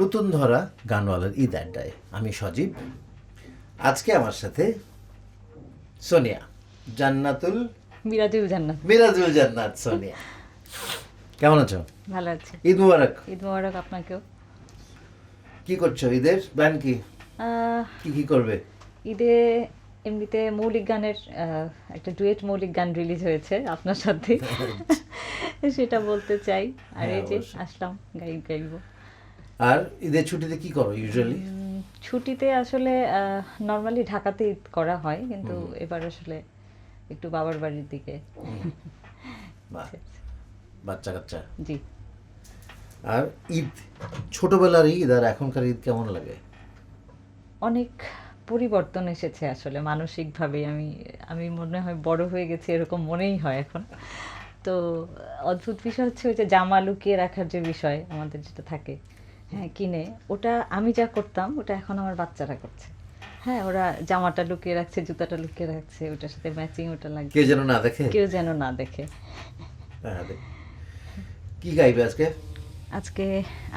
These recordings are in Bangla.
নতুন ধরা গানওয়ালার ঈদ আড্ডায় আমি সজীব। আজকে আমার সাথে সোনিয়া, জান্নাতুল মিরাজুল জান্নাত সোনিয়া। কেমন আছো? ভালো আছি। ঈদ মুবারক। ঈদ মোবারক আপনাকেও। কি করছো? ঈদের প্ল্যান কি? কি করবে ঈদে? এমনিতে মৌলিক গানের একটা ডুয়েট মৌলিক গান রিলিজ হয়েছে আপনার সাথে, সেটা বলতে চাই। আর এই যে আসলাম গাইব। আর ঈদের ছুটিতে কি করো ইউজুয়ালি? ছুটিতে আসলে নর্মালি ঢাকাতে ঈদ করা হয়, কিন্তু এবার আসলে একটু বাবার বাড়ির দিকে। বাচ্চা কাচ্চা? জি। আর ঈদ, ছোটবেলার ঈদ আর এখনকার ঈদ কেমন লাগে? অনেক পরিবর্তন এসেছে আসলে মানসিকভাবে। আমি মনে হয় বড় হয়ে গেছি এরকম মনেই হয় এখন। তো অদ্ভুত বিষয় হচ্ছে ওই যে জামা লুকিয়ে রাখার যে বিষয় আমাদের যেটা থাকে, হ্যাঁ, কিনে, ওটা আমি যা করতাম ওটা এখন আমার বাচ্চারা করছে। হ্যাঁ, ওরা জামাটা লুকিয়ে রাখছে, জুতাটা লুকিয়ে রাখছে, ওটার সাথে ম্যাচিং ওটা লাগছে, কেউ যেন না দেখে। কি গাইবে আজকে? আজকে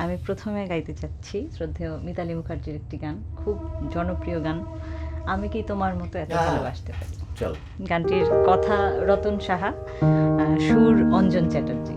আমি প্রথমে গাইতে চাচ্ছি শ্রদ্ধেয় মিতালী মুখার্জির একটি গান, খুব জনপ্রিয় গান, আমি কি তোমার মতো এত ভালোবাসতে পারি। চল। গানটির কথা রতন সাহা, সুর অঞ্জন চ্যাটার্জি।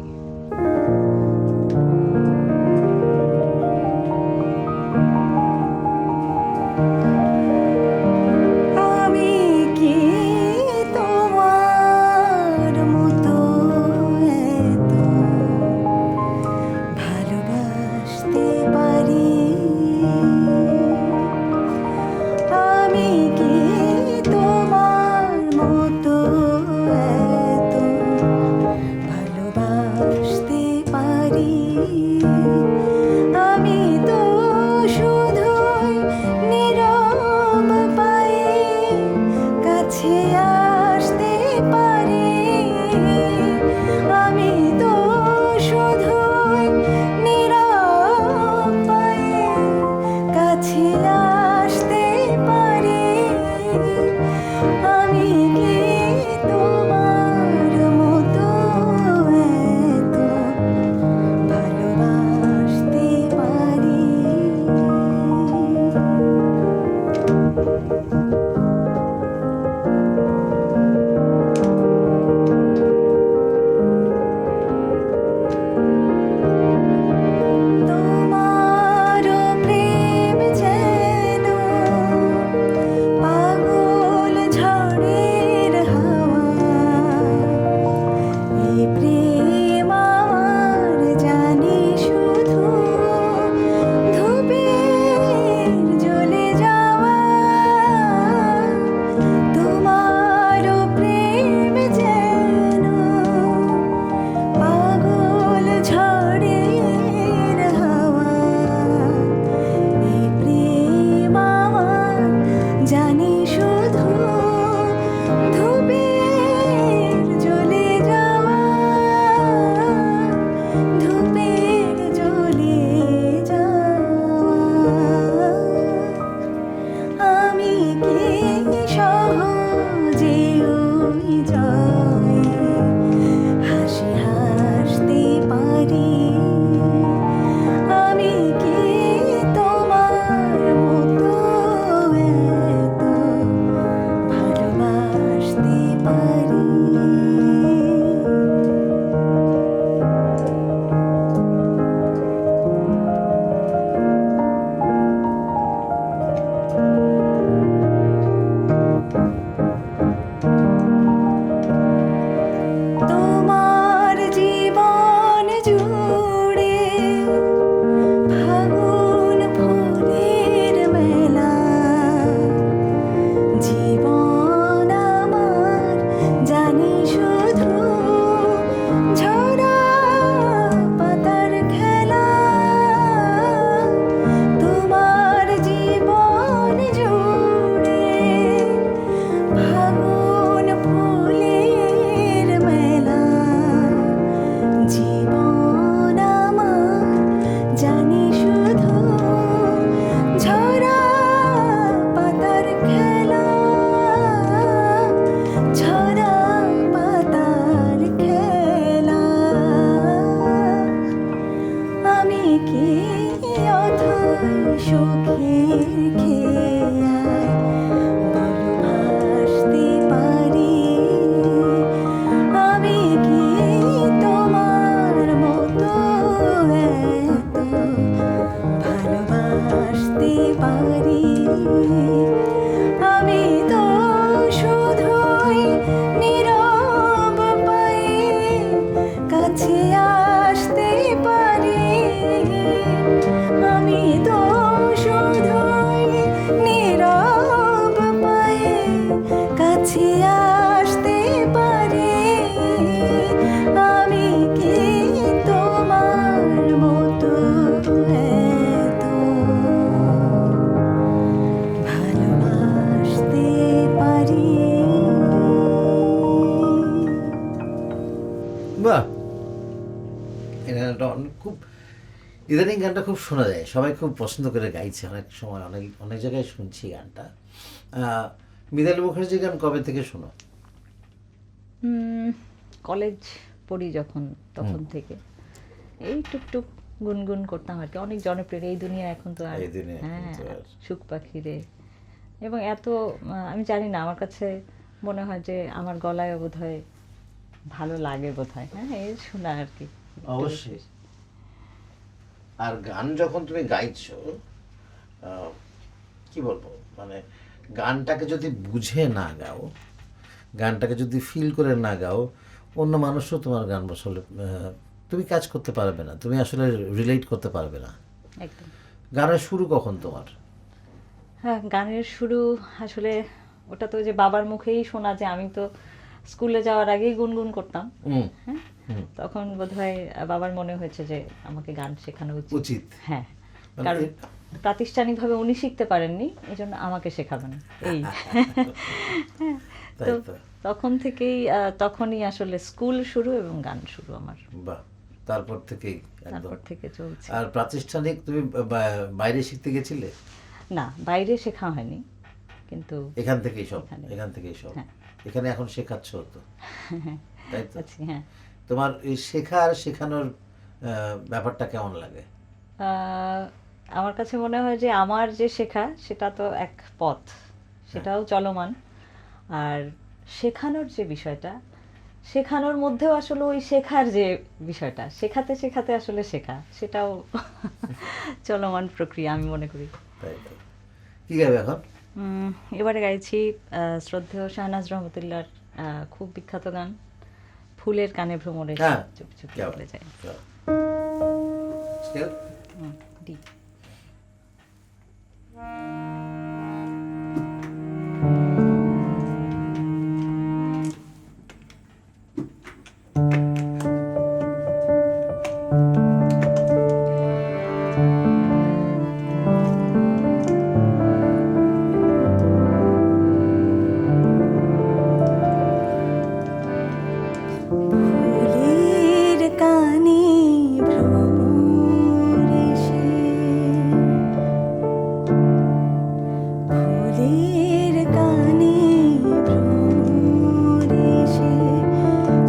বাহ, এই গানটা খুব ইদানিং গানটা খুব শোনা যায়, সবাই খুব পছন্দ করে গাইছে, অনেক সময় অনেক অনেক জায়গায় শুনছি গানটা। মিতালী মুখার্জির গান কবে থেকে শোনো? কলেজ পড়ি যখন তখন থেকে এই টুকটুক গুনগুন করতাম আর কি। অনেক জনপ্রিয় এই দুনিয়া এখন তো আর, এই দুনিয়া এখন হ্যাঁ, তো আর। সুখ পাখিরে, এবং এত আমি জানি না, আমার কাছে মনে হয় যে আমার গলায় বোধহয় ভালো লাগে বোধহয়, হ্যাঁ, এই শোনা আর কি। অবশ্যই। আর গান যখন তুমি গাইছো, কি বলবো, মানে গানটাকে যদি বুঝে না গাও, গানটাকে যদি ফিল করে না গাও, অন্য মানুষও তোমার গান আসলে তুমি কাজ করতে পারবে না, তুমি আসলে রিলেট করতে পারবে না। একদম। গানের শুরু কখন তোমার? হ্যাঁ, গানের শুরু আসলে ওটা তো যে বাবার মুখেই শোনা, যে আমি তো স্কুলে যাওয়ার আগেই গুনগুন করতাম। হুম, হ্যাঁ, হুম। তখন বোধহয় বাবার মনে হয়েছে যে আমাকে গান শেখানো উচিত। উচিত। হ্যাঁ, মানে কারণ প্রাতিষ্ঠানিকভাবে উনি শিখতে পারেননি, এই জন্য আমাকে শেখাবেন এই। তাই তো তো। তখন থেকেই তখনই আসলে স্কুল শুরু এবং গান শুরু আমার, বাহ, তারপর থেকেই একদম। তারপর থেকে চলছে। আর প্রাতিষ্ঠানিক তুমি বাইরে শিখতে গেছিলে? না, বাইরে শেখা হয়নি, কিন্তু এখান থেকেই সব, এখানে। এখান থেকেই সব। হ্যাঁ। এখানে এখন শেখাচ্ছ তো, তাই তো? আচ্ছা, হ্যাঁ। তোমার এই শেখা আর শেখানোর ব্যাপারটা কেমন লাগে? আমার কাছে মনে হয় যে আমার যে শেখা সেটা তো এক পথ, সেটাও চলমান। আর শেখানোর যে বিষয়টা, শেখানোর মধ্যেও আসলে ওই শেখার যে বিষয়টা, শেখাতে শেখাতে আসলে শেখা, সেটাও চলমান প্রক্রিয়া আমি মনে করি। তাই তো। কি গাইবে এখন? এবারে গাইছি শ্রদ্ধেয় শাহনাজ রহমতুল্লাহর খুব বিখ্যাত গান ফুলের কানে ভ্রমরে হ্যাঁ, চুপি চুপি গাও, বলে যায়। গাও। Scale? ডি। ফুলের কানে ভ্রমরে সে, ফুলের কানে ভ্রমরে সে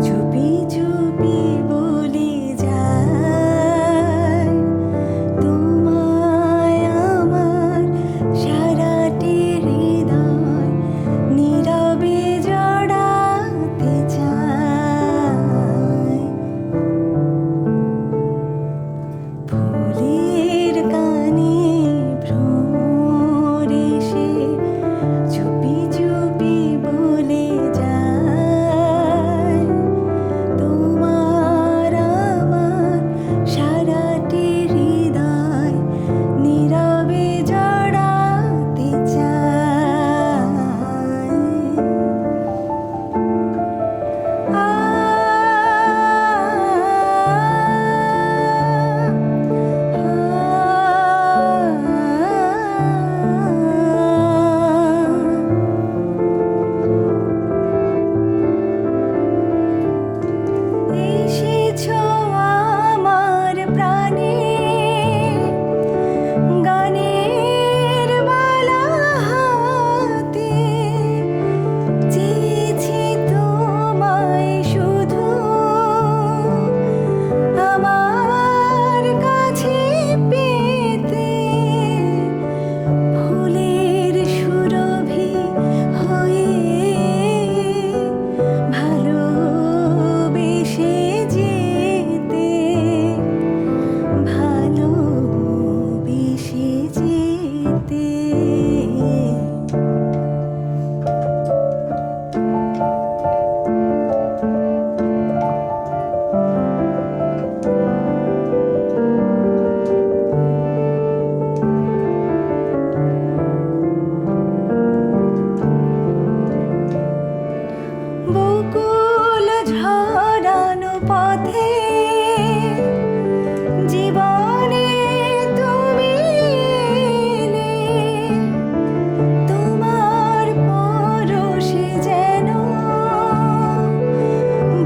চুপি চুপি বলে যায়, তোমায় আমার সারাটি হৃদয় নীরবে জড়াতে চায়। ফুলের কানে ভ্রমরে সে চুপি চুপি বলে যায়, তোমার আমার সারাটি হৃদয় নীরবে জড়াতে চায়। এসেছো আমার প্রাণে গানের মালা হাতে, চেয়েছি তোমায় শুধু আমার কাছে পেতে, ফুলের সুরভি হয়ে ভালোবেসে যেতে, ভালোবেসে যেতে। বকুল ঝরানো পথে জীবনে তুমি এলে, তোমার পরশে যেন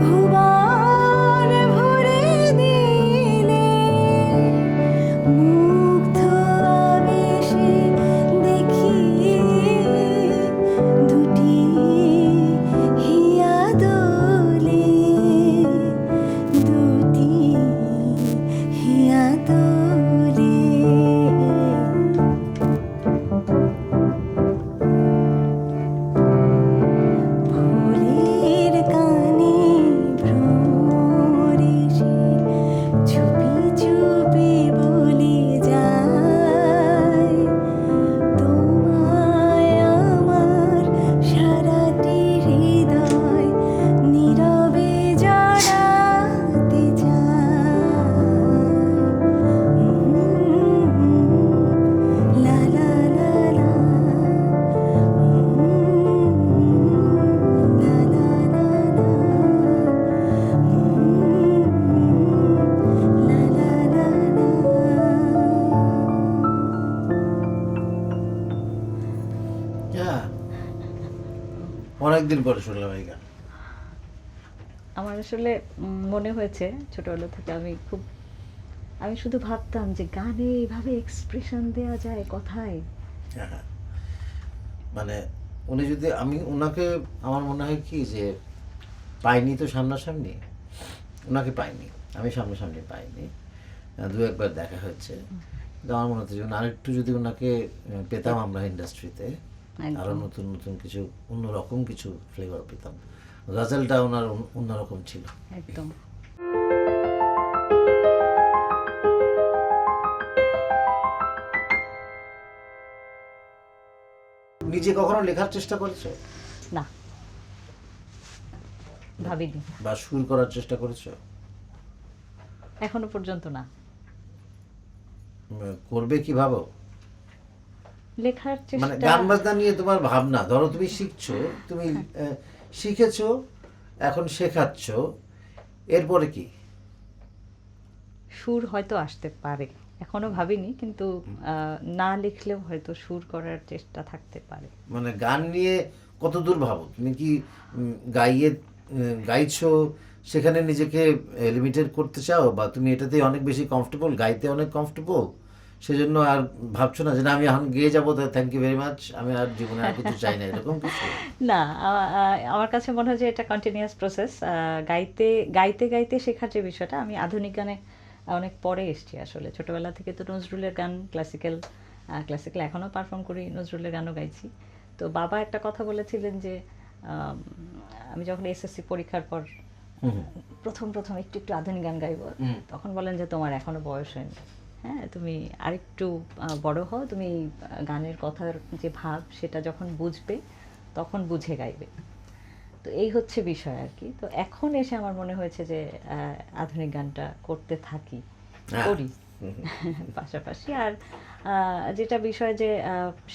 ভুবন অনেকদিন পরে শুনলাম এই গান। আমার আসলে মনে হয়েছে ছোটবেলা থেকে আমি শুধু ভাবতাম যে গানে এইভাবে এক্সপ্রেশন দেওয়া যায় কথায়। হ্যাঁ, মানে উনি যদি, আমি ওনাকে আমার মনে হয় কি যে পাইনি তো সামনাসামনি, ওনাকে পাইনি, আমি সামনাসামনি পাইনি, দু একবার দেখা হয়েছে। কিন্তু আমার মনে হচ্ছে যে আরেকটু যদি ওনাকে পেতাম আমরা ইন্ডাস্ট্রিতে, একদম। আরও নতুন নতুন কিছু, অন্যরকম কিছু ফ্লেভার পেতাম। গজলটা ওনার অন্যরকম ছিল। একদম। নিজে কখনো লেখার চেষ্টা করেছো না, ভাবিনি, বা সুর করার চেষ্টা করেছো? এখনো পর্যন্ত না। করবে কি ভাবো? লেখার মানে চেষ্টা, গান বাজনা নিয়ে তোমার ভাবনা, ধরো তুমি শিখছো, তুমি শিখেছো, এখন শেখাচ্ছ, এরপরে কি? সুর হয়তো আসতে পারে, এখনো ভাবিনি, কিন্তু না লিখলেও হয়তো সুর করার চেষ্টা থাকতে পারে। মানে গান নিয়ে কত দূর ভাবো তুমি? কি গাইছো, সেখানে নিজেকে লিমিটেড করতে চাও, বা তুমি এটাতে অনেক বেশি কমফোর্টেবল, গাইতে অনেক কমফোর্টেবল, সেজন্য আর ভাবছো না যে না আমি এখন গিয়ে যাবো, থ্যাংক ইউ ভেরি মাচ, আমি আর জীবনে আর কিছু চাই না, এরকম কিছু? না, আমার কাছে মনে হয় যে এটা কন্টিনিউয়াস প্রসেস। গাইতে গাইতে গাইতে শেখার যে বিষয়টা, আমি আধুনিক গানে অনেক পরে এসেছি আসলে। ছোটবেলা থেকে তো নজরুলের গান, ক্লাসিক্যাল এখনও পারফর্ম করি, নজরুলের গানও গাইছি। তো বাবা একটা কথা বলেছিলেন যে আমি যখন এসএসসি পরীক্ষার পর প্রথম প্রথম একটু একটু আধুনিক গান গাইব, তখন বলেন যে তোমার এখনো বয়স হয়নি, হ্যাঁ, তুমি আরেকটু বড় হও, তুমি গানের কথার যে ভাব সেটা যখন বুঝবে তখন বুঝে গাইবে। তো এই হচ্ছে বিষয় আর কি। তো এখন এসে আমার মনে হয়েছে যে আধুনিক গানটা করতে থাকি, করি পাশাপাশি। আর যেটা বিষয় যে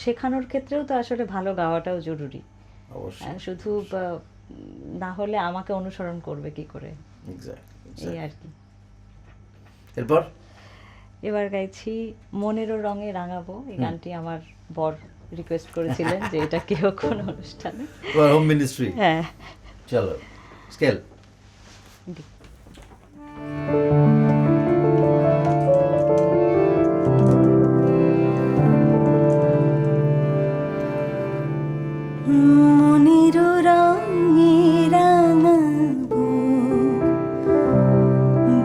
শেখানোর ক্ষেত্রেও তো আসলে ভালো গাওয়াটাও জরুরি। অবশ্যই। শুধু না হলে আমাকে অনুসরণ করবে কি করে, এই আর কি। এরপর এবার গাইছি মনেরও রঙে রাঙাবো। এই গানটি আমার বর রিকোয়েস্ট করেছিলেন যে এটা কেউ কোন অনুষ্ঠানে। Home ministry. হ্যাঁ, চলো স্কেল। মনের রঙে রাঙাবো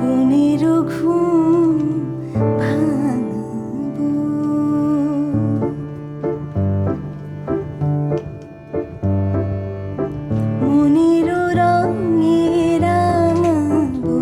বনের ঘুম ভাঙাবো, মনের রঙে রাঙাবো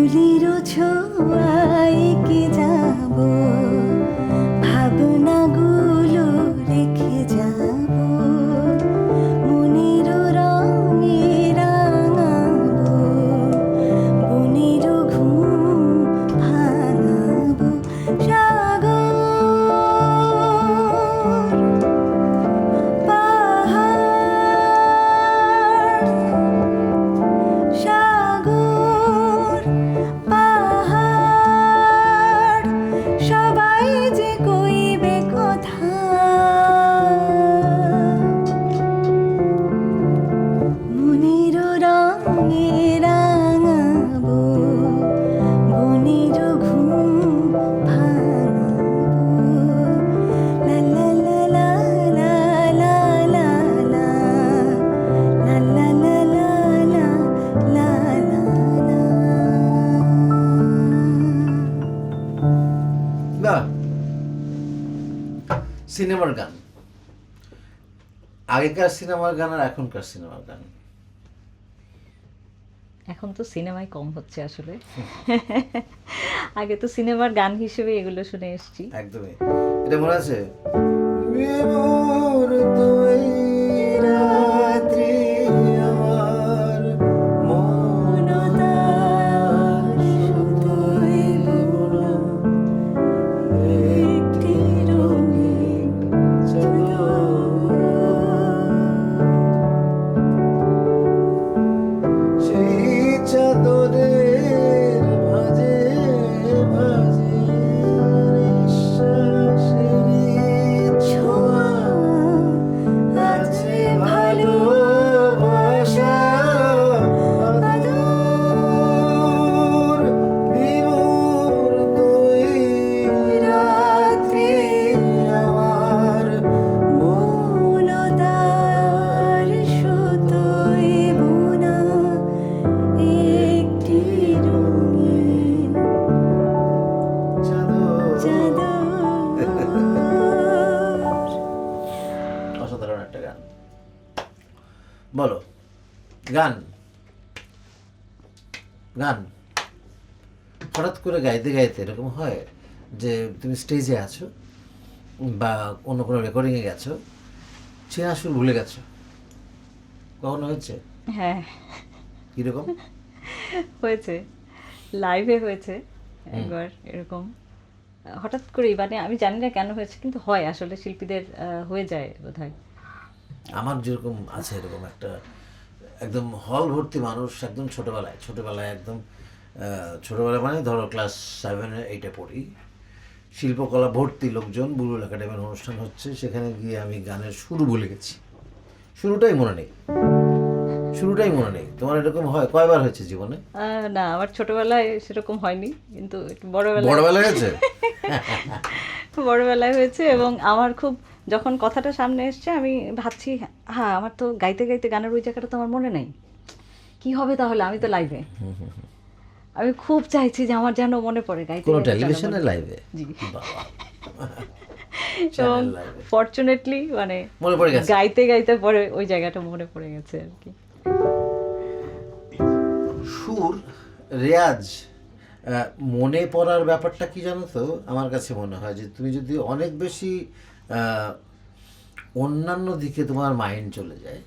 ধুলির ছোঁয়ায় কে যাব, ভাবনাগুলো রেখে যাব, মনের রঙে রাঙাবো, বনের ঘুম ভাঙাবো। সাগর পাহাড়, সাগর পাহাড়, সবাই যে কইবে কথা, মনের রঙে রাঙাবো, বনের ঘুম ভাঙাবো। লা লা লা লা লা লা লা লা, লা লা লা লা লা লা লা লা। না, সিনেমার গান, আগেকার সিনেমার গান আর এখনকার সিনেমার গান। এখন তো সিনেমায় কম হচ্ছে আসলে। আগে তো সিনেমার গান হিসেবে এগুলো শুনে এসেছি। একদমই। এটা মনে আছে? বিমূর তুই রাত্রি আমার মনদার শুধুই বোনা, একটি রঙিন চাদর, সেই চাদরের ভাঁজে ভাঁজে নিঃশ্বাসেরই ছোঁয়া, আছে ভালোবাসা আদর। বিমূর তুই রাত্রি আমার মনদার সুতোয় বোনা, একটি রঙিন চাদর। অসাধারণ একটা গান। বলো, গান গান হঠাৎ করে গাইতে গাইতে এরকম হয় যে তুমি স্টেজে আছো বা অন্য কোনো রেকর্ডিংয়ে গেছো, চেনা সুর ভুলে গেছো? কখনো হয়েছে? হ্যাঁ, কীরকম? হয়েছে, লাইভে হয়েছে একবার এরকম। হঠাৎ করেই, মানে আমি জানি না কেন হয়েছে, কিন্তু হয় আসলে, শিল্পীদের হয়ে যায় বোধহয়। আমার যেরকম আছে এরকম একটা, একদম হল ভর্তি মানুষ, একদম ছোটোবেলায় একদম ছোটোবেলায় মানে ধরো ক্লাস 7-8 পড়ি, শিল্পকলা ভর্তি লোকজন, বুলবুল একাডেমির অনুষ্ঠান হচ্ছে, সেখানে গিয়ে আমি গানের শুরু ভুলে গেছি, শুরুটাই মনে নেই। তোমার এরকম হয়? কয়বার হয়েছে জীবনে? না, আমার ছোটবেলায় সেরকম হয়নি, কিন্তু একটু বড়বেলায় হয়েছে? বড়বেলায় হয়েছে। এবং আমার খুব, যখন কথাটা সামনে এসছে আমি ভাবছি, হ্যাঁ আমার তো গাইতে গাইতে গানের ওই জায়গাটা তো আমার মনে নেই, কি হবে তাহলে? আমি তো লাইভে, আমি খুব চাইছি যে আমার যেন মনে পড়ে গাইতে কোনো গাইতে যেন টেলিভিশনের মনে- লাইভে? জি। বাবা, এবং চ্যানেল লাইভে ফরচুনেটলি মানে মনে পড়ে গেছে। গাইতে গাইতে পরে ওই জায়গাটা মনে পড়ে গেছে আর কি। সুর রেয়াজ মনে পড়ার ব্যাপারটা কি জানো তো? আমার কাছে মনে হয় যে তুমি যদি অনেক বেশি অন্যান্য দিকে তোমার মাইন্ড চলে যায়,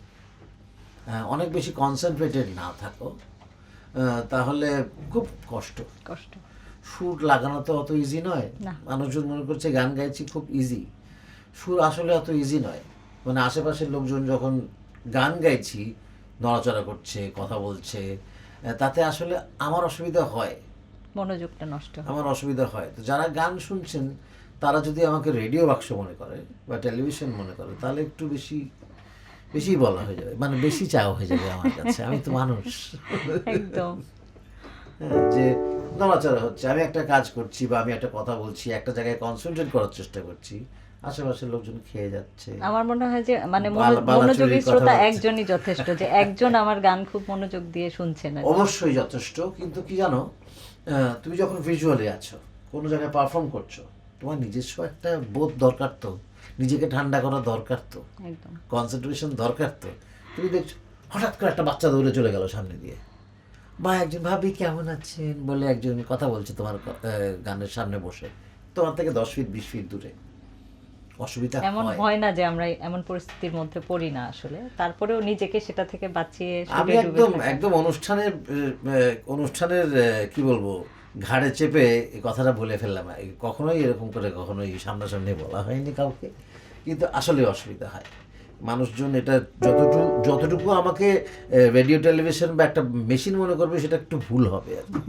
অনেক বেশি কনসেন্ট্রেটেড না থাকো, তাহলে খুব কষ্ট। সুর লাগানো তো অত ইজি নয়। না। মানুষজন মনে করছে গান গাইছি খুব ইজি, সুর আসলে অত ইজি নয়। মানে আশেপাশের লোকজন যখন গান গাইছি নড়াচড়া করছে, কথা বলছে, তাতে আসলে আমার অসুবিধা হয়, মনোযোগটা নষ্ট হয়। আমার অসুবিধা হয়। তো যারা গান শুনছেন তারা যদি আমাকে রেডিও বাক্স মনে করে বা টেলিভিশন মনে করে, তাহলে একটু বেশি বলা হয়ে যাবে, মানে বেশি চাওয়া হয়ে যাবে আমার কাছে। আমি তো মানুষ। একদম। হ্যাঁ, যে নড়াচড়া হচ্ছে, আমি একটা কাজ করছি বা আমি একটা কথা বলছি, একটা জায়গায় কনসেন্ট্রেট করার চেষ্টা করছি, আশেপাশের লোকজন খেয়ে যাচ্ছে। আমার মনে হয় যে মানে বালাচুরির মনোযোগী কথা শ্রোতা হচ্ছে। একজনই যথেষ্ট, যে একজন আমার গান খুব মনোযোগ দিয়ে শুনছেন আর কি। অবশ্যই যথেষ্ট, কিন্তু কি জানো, তুমি যখন ভিজুয়ালি আছো, কোনো জায়গায় পারফর্ম করছো, তোমার নিজস্ব একটা বোধ দরকার, তো নিজেকে ঠান্ডা করা দরকার, তো একদম। কনসেন্ট্রেশন দরকার। তো তুমি দেখছো হঠাৎ করে একটা বাচ্চা দৌড়ে চলে গেল সামনে দিয়ে, বা একজন ভাবি কেমন আছেন বলে একজন কথা বলছে তোমার গানের সামনে বসে, তোমার থেকে 10 ফিট 20 ফিট দূরে, অসুবিধা এমন হয়? হয় না যে আমরা এমন পরিস্থিতির মধ্যে পড়ি না আসলে, তারপরেও নিজেকে সেটা থেকে বাঁচিয়ে আমি সুখে ডুবে একদম থাকা। একদম অনুষ্ঠানের কি বলবো, ঘাড়ে চেপে এই কথাটা বলে ফেললাম। কখনোই এরকম করে কখনোই সামনাসামনি বলা হয়নি কাউকে, কিন্তু আসলে অসুবিধা হয়। মানুষজন এটা যতটুকু আমাকে রেডিও টেলিভিশন বা একটা মেশিন মনে করবে, সেটা একটু ভুল হবে আর কি।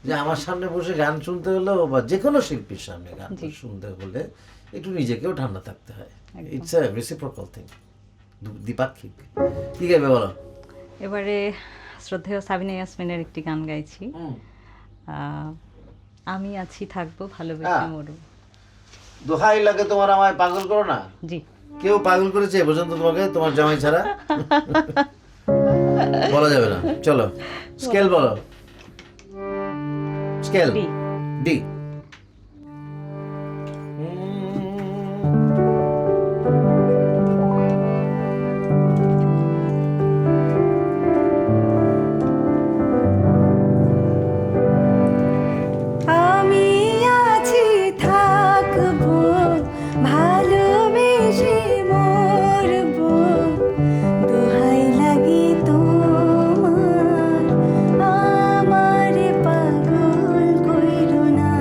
যে আমার সামনে বসে গান শুনতে হলেও বা যে কোনো শিল্পীর সামনে গান জি। শুনতে হলে একটু নিজেকেও ঠান্ডা থাকতে হয়। একদম। ইটস আ রেসিপ্রোকাল থিং, দ্বিপাক্ষিক। কি গাইবে বলো? এবারে শ্রদ্ধেয় সাবিনা ইয়াসমিনের একটি গান গাইছি, আমি আছি থাকবো ভালোবেসে মরু। দোহাই লাগে তোমার, আমায় পাগল করো না। জি। কেউ পাগল করেছে এ পর্যন্ত তোমাকে, তোমার জামাই ছাড়া? বলা যাবে না। চলো স্কেল বলো। Scale D. ডি। আমি আছি থাকবো ভালোবেসে মরবো, দোহাই লাগে তোমার আমারে পাগল কইরো না।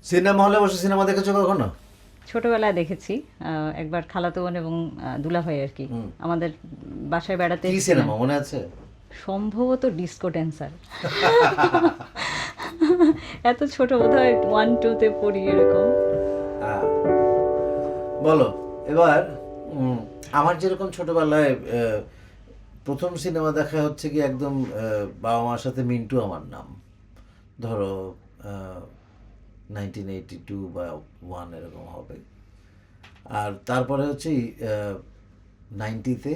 সিনেমা হলে বসে সিনেমা দেখেছো কখনো? ছোটবেলায় দেখেছি একবার খালাতো বোন এবং দুলাভাই আর কি আমাদের বাসায় বেড়াতে কি এসেছিলেন। সিনেমা মনে আছে? সম্ভবত ডিস্কো ড্যান্সার। এত ছোট বোধহয় 1-2-তে পড়ি এরকম। হ্যাঁ। বলো এবার আমার যেরকম ছোটবেলায় প্রথম সিনেমা দেখা হচ্ছে কি একদম বাবা মার সাথে মিন্টু আমার নাম, ধরো 1982 বা 1 এরকম হবে। আর তারপরে হচ্ছে 90-তে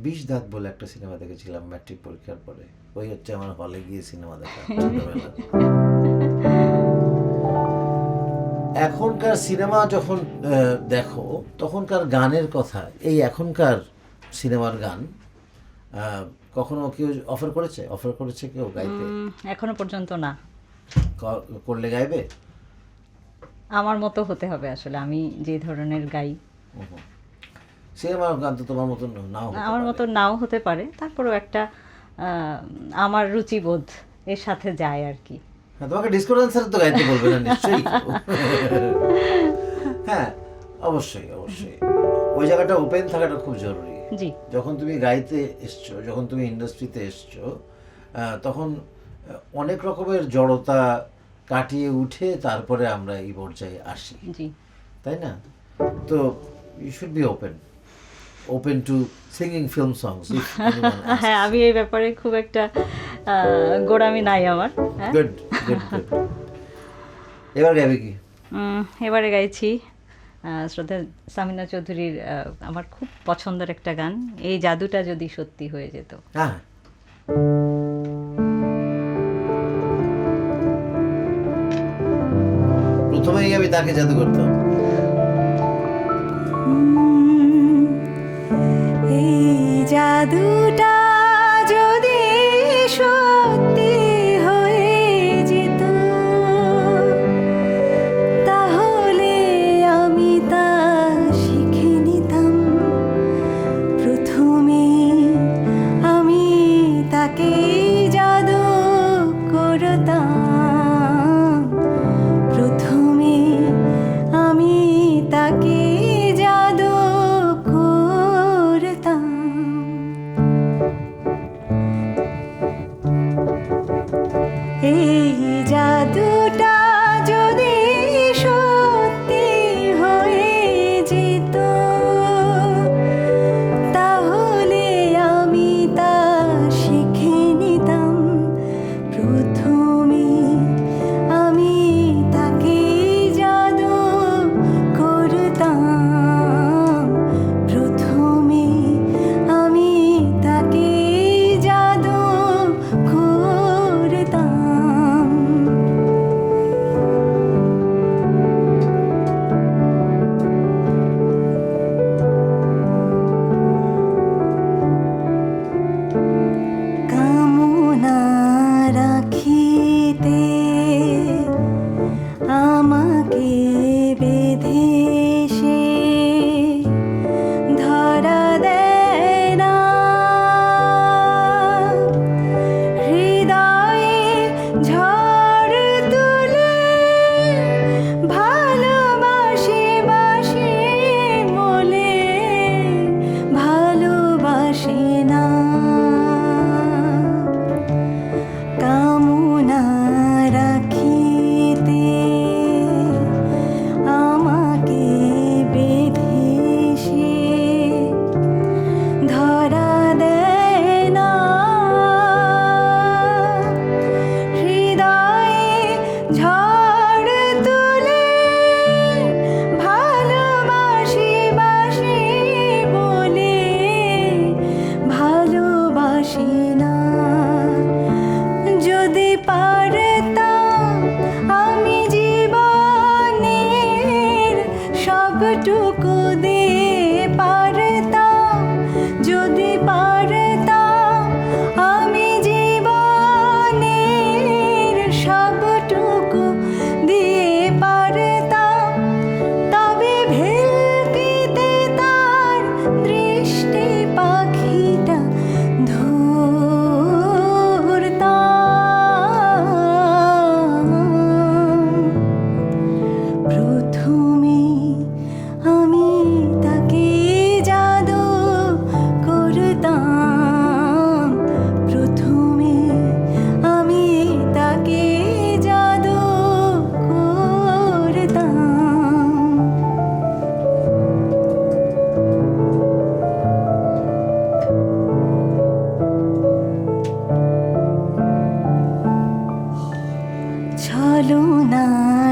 20 দাঁত বলে একটা সিনেমা দেখেছিলাম ম্যাট্রিক পরীক্ষার পরে। ওই হচ্ছে আমার হলে গিয়ে সিনেমা দেখা ছোটবেলার। এখনকার সিনেমা যখন দেখো তখনকার গানের কথা, এই এখনকার সিনেমার গান কখনো কেউ অফার করেছে কেউ গাইতে? এখনো পর্যন্ত না। করলে গাইবে? আমার মতো হতে হবে আসলে, আমি যে ধরনের গাই। সিনেমার গান তো তোমার মতো নাও হতে আমার পারে। মতো নাও হতে পারে, তারপরেও একটা আমার রুচিবোধ এর সাথে যায় আর কি। হ্যাঁ, তোমাকে ডিসকো ডান্সার তো গাইতে বলবে না নিশ্চয়ই কেউ। হ্যাঁ, অবশ্যই অবশ্যই ওই জায়গাটা ওপেন থাকাটা খুব জরুরি। জি, যখন তুমি গাইতে এসছো, যখন তুমি ইন্ডাস্ট্রিতে এসছো, তখন অনেক রকমের জড়তা কাটিয়ে উঠে তারপরে আমরা এই পর্যায়ে আসি, জি। তাই না? তো you should be open to singing film songs. হ্যাঁ, আমি এই ব্যাপারে খুব একটা গোড়ামি নাই আমার। হ্যাঁ। Good good good. এবার গাইবে কি? এবারে গাইছি শ্রদ্ধা সামিনা চৌধুরীর আমার খুব পছন্দের একটা গান, এই জাদুটা যদি সত্যি হয়ে যেত। হ্যাঁ, প্রথমেই আমি তাকে জাদু করতাম। এই জাদুটা যদি সত্যি হয়ে যেত, তাহলে আমি তা শিখে নিতাম। প্রথমে আমি তাকে জাদু করতাম, প্রথমে আমি তাকে জাদু করতাম।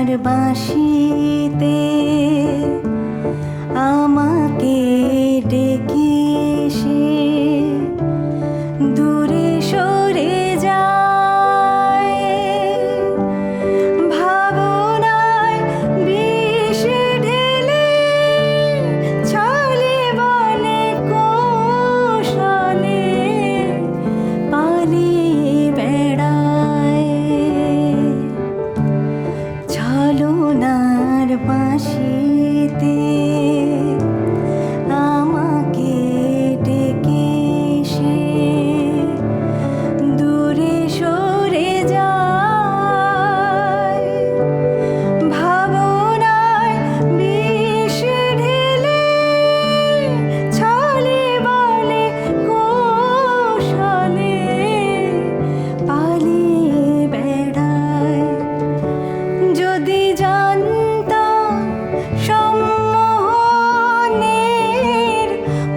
সোনার বাঁশিতে আমাকে ডেকে সে দূরে সরে যায়, ভাবনায় বিষ ঢেলে ছলে বলে কৌশলে পালিয়ে বেড়ায়। ছলনার বাঁশিতে আমাকে ডেকে সে দূরে সরে যায়, ভাবনায় বিষ ঢেলে ছলে বলে কৌশলে পালিয়ে বেড়ায়। যদি জানতাম সম্মোহনের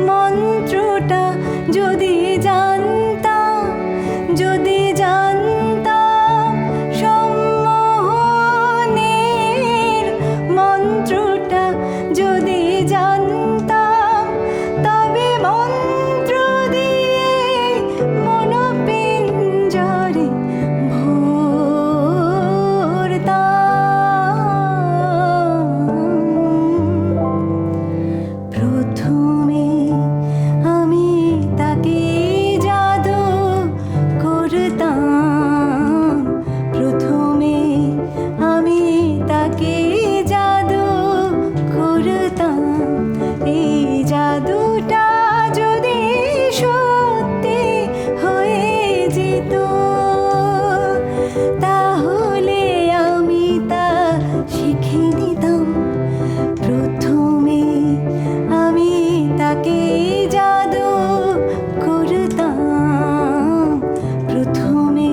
মন্ত্রটা, যদি জানতাম, যদি জানতাম সম্মোহনের মন্ত্রটা, যদি জানতাম তবে মন্ত্র দিয়ে মনোপিঞ্জরে প্রথমে আমি তাকে জাদু করতাম, প্রথমে আমি তাকে জাদু করতাম। এই জাদুটা যদি সত্যি হয়ে যেত, তাহলে আমি তা শিখে নিতাম। প্রথমে আমি তাকে জাদু করতাম, প্রথমে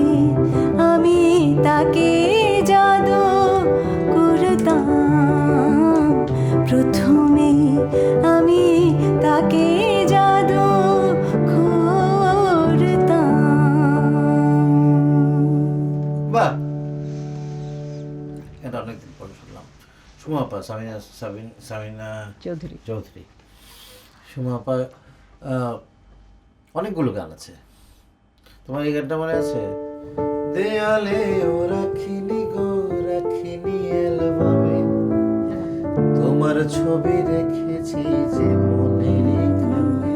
আমি তাকে জাদু করতাম, প্রথমে আমি তাকে জাদু করতাম। বাহ, এটা অনেকদিন পরে শুনলাম। সুমা আপা, সামিনা চৌধুরী। চৌধুরী। সুমা আপা, অনেকগুলো গান আছে, তোমার এই গানটা মনে আছে? দেয়ালে ও রাখিনি গো, রাখিনি অ্যালবামে, তোমার ছবি রেখেছি যে মনের এখানে।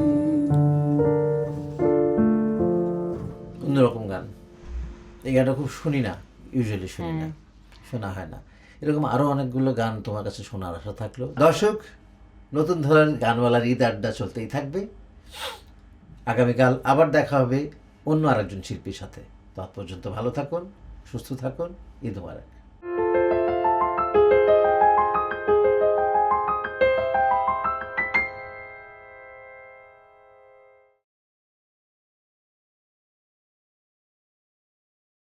অন্যরকম গান। এই গানটা খুব শুনি না, ইউজুয়ালি শুনি না, শোনা হয় না। এরকম আরো অনেকগুলো গান তোমার কাছে শোনার আশা থাকলো। দর্শক, নতুন ধরনের গানওয়ালার ঈদ আড্ডা চলতেই থাকবে। আগামীকাল আবার দেখা হবে অন্য আরেকজন শিল্পীর সাথে। তৎপর্যন্ত ভালো থাকুন, সুস্থ থাকুন। ঈদ মুবারক।